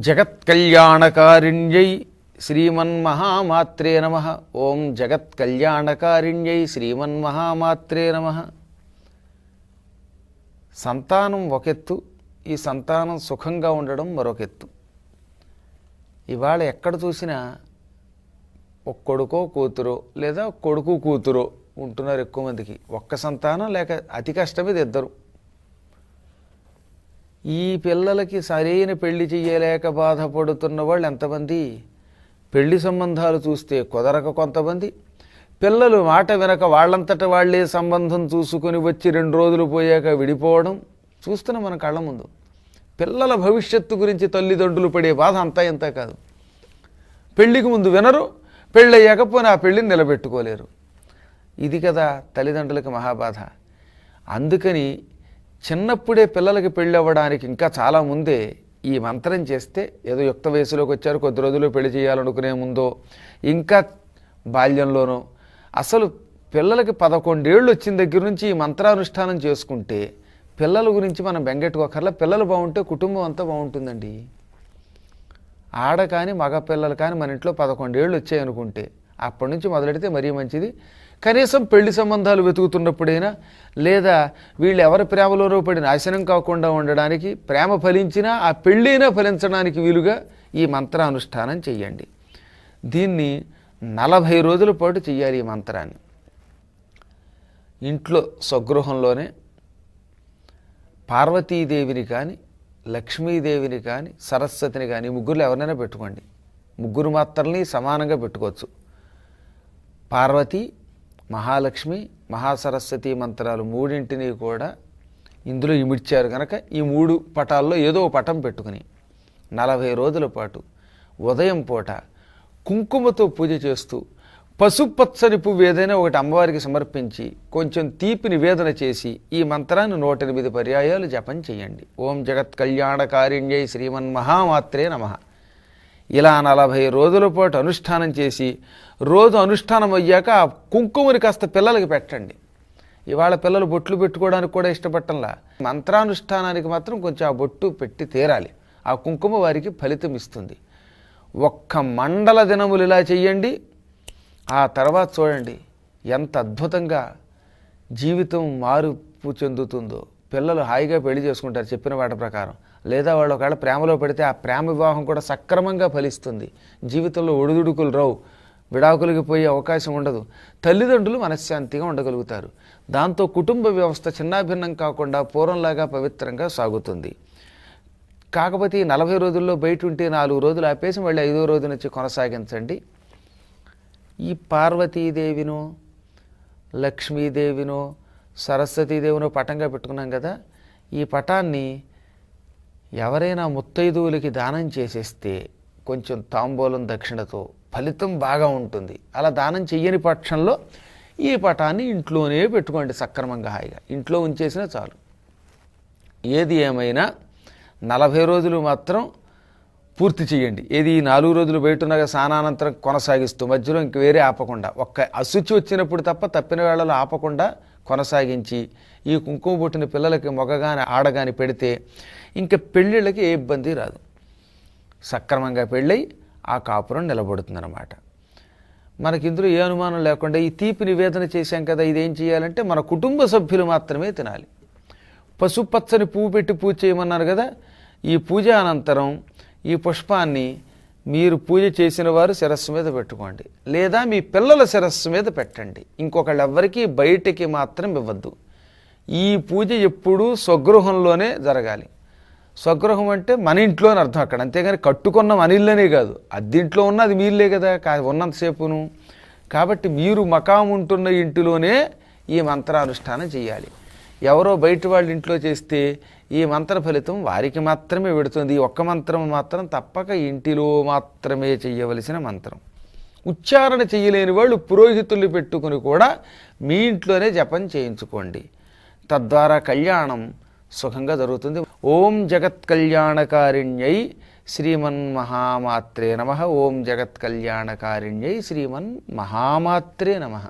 జగత్కళ్యాణకారిణ్యై శ్రీమన్మహామాత్రే నమః. ఓం జగత్కళ్యాణకారిణ్యై శ్రీమన్మహామాత్రే నమః. సంతానం ఒకెత్తు, ఈ సంతానం సుఖంగా ఉండడం మరొకెత్తు. ఇవాళ ఎక్కడ చూసినా ఒక కొడుకో కూతురో లేదా కొడుకు కూతురో ఉంటున్నారు ఎక్కువ మందికి. ఒక్క సంతానం లేక అతి కష్టమేది ఇద్దరు. ఈ పిల్లలకి సరైన పెళ్లి చెయ్యలేక బాధపడుతున్న వాళ్ళు ఎంతమంది? పెళ్లి సంబంధాలు చూస్తే కుదరక కొంతమంది, పిల్లలు మాట వినక వాళ్ళంతట వాళ్లే సంబంధం చూసుకొని వచ్చి 2 రోజులు పోయాక విడిపోవడం చూస్తున్నాం మన కళ్ళ ముందు. పిల్లల భవిష్యత్తు గురించి తల్లిదండ్రులు పడే బాధ అంతా ఇంత కాదు. పెళ్లికి ముందు వినరు, పెళ్ళయ్యాక పోనీ ఆ పెళ్ళిని నిలబెట్టుకోలేరు. ఇది కదా తల్లిదండ్రులకి మహాబాధ. అందుకని చిన్నప్పుడే పిల్లలకి పెళ్ళి అవ్వడానికి ఇంకా చాలా ముందే ఈ మంత్రం చేస్తే, ఏదో యుక్త వయసులోకి వచ్చారు కొద్ది రోజుల్లో పెళ్లి చేయాలనుకునే ముందో ఇంకా బాల్యంలోనో, అసలు పిల్లలకి 11 ఏళ్ళు వచ్చిన దగ్గర నుంచి ఈ మంత్రానుష్ఠానం చేసుకుంటే పిల్లల గురించి మనం బెంగెట్టుకోకర్లా. పిల్లలు బాగుంటే కుటుంబం అంతా బాగుంటుందండి. ఆడ కానీ మగ పిల్లలు కానీ మన ఇంట్లో 11 ఏళ్ళు వచ్చాయనుకుంటే అప్పటి నుంచి మొదలెడితే మరీ మంచిది. కనీసం పెళ్లి సంబంధాలు వెతుకుతున్నప్పుడైనా, లేదా వీళ్ళు ఎవరి ప్రేమలోనో పడి నాశనం కాకుండా ఉండడానికి, ప్రేమ ఫలించినా ఆ పెళ్ళైనా ఫలించడానికి వీలుగా ఈ మంత్రానుష్ఠానం చెయ్యండి. దీన్ని 40 రోజుల పాటు చెయ్యాలి. ఈ మంత్రాన్ని ఇంట్లో స్వగృహంలోనే పార్వతీదేవిని కానీ, లక్ష్మీదేవిని కానీ, సరస్వతిని కానీ, ముగ్గురు ఎవరినైనా పెట్టుకోండి. ముగ్గురు మాత్రల్ని సమానంగా పెట్టుకోవచ్చు. పార్వతి, మహాలక్ష్మి, మహాసరస్వతి మంత్రాలు మూడింటిని కూడా ఇందులో ఇమిడ్చారు కనుక ఈ 3 పటాల్లో ఏదో పటం పెట్టుకుని 40 రోజుల పాటు ఉదయం పూట కుంకుమతో పూజ చేస్తూ, పసుపచ్చని పువ్వు ఏదైనా ఒకటి అమ్మవారికి సమర్పించి కొంచెం తీపి నివేదన చేసి ఈ మంత్రాన్ని 108 పర్యాయాలు జపం చేయండి. ఓం జగత్కళ్యాణకారిణ్యై శ్రీమన్మహామాత్రే నమః. ఇలా 40 రోజుల పాటు అనుష్ఠానం చేసి, రోజు అనుష్ఠానం అయ్యాక ఆ కుంకుమని కాస్త పిల్లలకి పెట్టండి. ఇవాళ పిల్లలు బొట్లు పెట్టుకోవడానికి కూడా ఇష్టపట్టంలా. మంత్రానుష్ఠానానికి మాత్రం కొంచెం ఆ బొట్టు పెట్టి తీరాలి. ఆ కుంకుమ వారికి ఫలితం ఇస్తుంది. 1 మండల దినములు ఇలా చెయ్యండి. ఆ తర్వాత చూడండి ఎంత అద్భుతంగా జీవితం మార్పు చెందుతుందో. పిల్లలు హాయిగా పెళ్లి చేసుకుంటారు చెప్పిన వాటి ప్రకారం. లేదా వాళ్ళు ఒకవేళ ప్రేమలో పడితే ఆ ప్రేమ వివాహం కూడా సక్రమంగా ఫలిస్తుంది. జీవితంలో ఒడిదుడుకులు రావు, విడాకులకి పోయే అవకాశం ఉండదు. తల్లిదండ్రులు మనశ్శాంతిగా ఉండగలుగుతారు. దాంతో కుటుంబ వ్యవస్థ చిన్నాభిన్నం కాకుండా పూర్వంలాగా పవిత్రంగా సాగుతుంది. కాకపోతే ఈ 40 రోజుల్లో బయట ఉంటే 4 రోజులు ఆపేసి మళ్ళీ 5వ రోజు నుంచి కొనసాగించండి. ఈ పార్వతీదేవినో, లక్ష్మీదేవినో, సరస్వతీదేవినో పటంగా పెట్టుకున్నాం కదా, ఈ పటాన్ని ఎవరైనా ముత్తైదువులకి దానం చేసేస్తే కొంచెం తాంబూలం దక్షిణతో ఫలితం బాగా ఉంటుంది. అలా దానం చెయ్యని పక్షంలో ఈ పటాన్ని ఇంట్లోనే పెట్టుకోండి సక్రమంగా హాయిగా. ఇంట్లో ఉంచేసినా చాలు. ఏది ఏమైనా 40 రోజులు మాత్రం పూర్తి చేయండి. ఏది ఈ 4 రోజులు బయట ఉండగా స్నానానంతరం కొనసాగిస్తూ మధ్యలో ఇంక వేరే ఆపకుండా, ఒక్క అశుచి వచ్చినప్పుడు తప్ప తప్పిన వేళలో ఆపకుండా కొనసాగించి ఈ కుంకుమ బొట్టిన పిల్లలకి మొగగాని ఆడగాని పెడితే ఇంకా పెళ్ళిళ్ళకి ఏ ఇబ్బంది రాదు. సక్రమంగా పెళ్ళై ఆ కాపురం నిలబడుతుందన్నమాట. మనకి ఇందులో ఏ అనుమానం లేకుండా ఈ తీపి నివేదన చేశాం కదా, ఇదేం చేయాలంటే మన కుటుంబ సభ్యులు మాత్రమే తినాలి. పసుపచ్చని పువ్వు పెట్టి పూజ చేయమన్నారు కదా, ఈ పూజ అనంతరం ఈ పుష్పాన్ని మీరు పూజ చేసిన వారు శిరస్సు మీద పెట్టుకోండి, లేదా మీ పిల్లల శిరస్సు మీద పెట్టండి. ఇంకొకళ్ళు ఎవ్వరికీ బయటికి మాత్రం ఇవ్వద్దు. ఈ పూజ ఎప్పుడూ స్వగృహంలోనే జరగాలి. స్వగృహం అంటే మన ఇంట్లోని అర్థం అక్కడ, అంతేగాని కట్టుకున్న మన ఇల్లనే కాదు. అద్దింట్లో ఉన్న అది మీరులే కదా ఉన్నంతసేపును. కాబట్టి మీరు మకాం ఉంటున్న ఇంటిలోనే ఈ మంత్రానుష్ఠానం చేయాలి. ఎవరో బయట వాళ్ళ ఇంట్లో చేస్తే ఈ మంత్ర ఫలితం వారికి మాత్రమే పెడుతుంది. ఈ ఒక్క మంత్రం మాత్రం తప్పక ఇంటిలో మాత్రమే చెయ్యవలసిన మంత్రం. ఉచ్చారణ చెయ్యలేని వాళ్ళు పురోహితుల్ని పెట్టుకుని కూడా మీ ఇంట్లోనే జపం చేయించుకోండి. తద్వారా కళ్యాణం సుఖంగా జరుగుతుంది. ఓం జగత్కళ్యాణకారిణ్యై శ్రీమన్మహామాత్రే నమః. ఓం జగత్కళ్యాణకారిణ్యై శ్రీమన్మహామాత్రే నమః.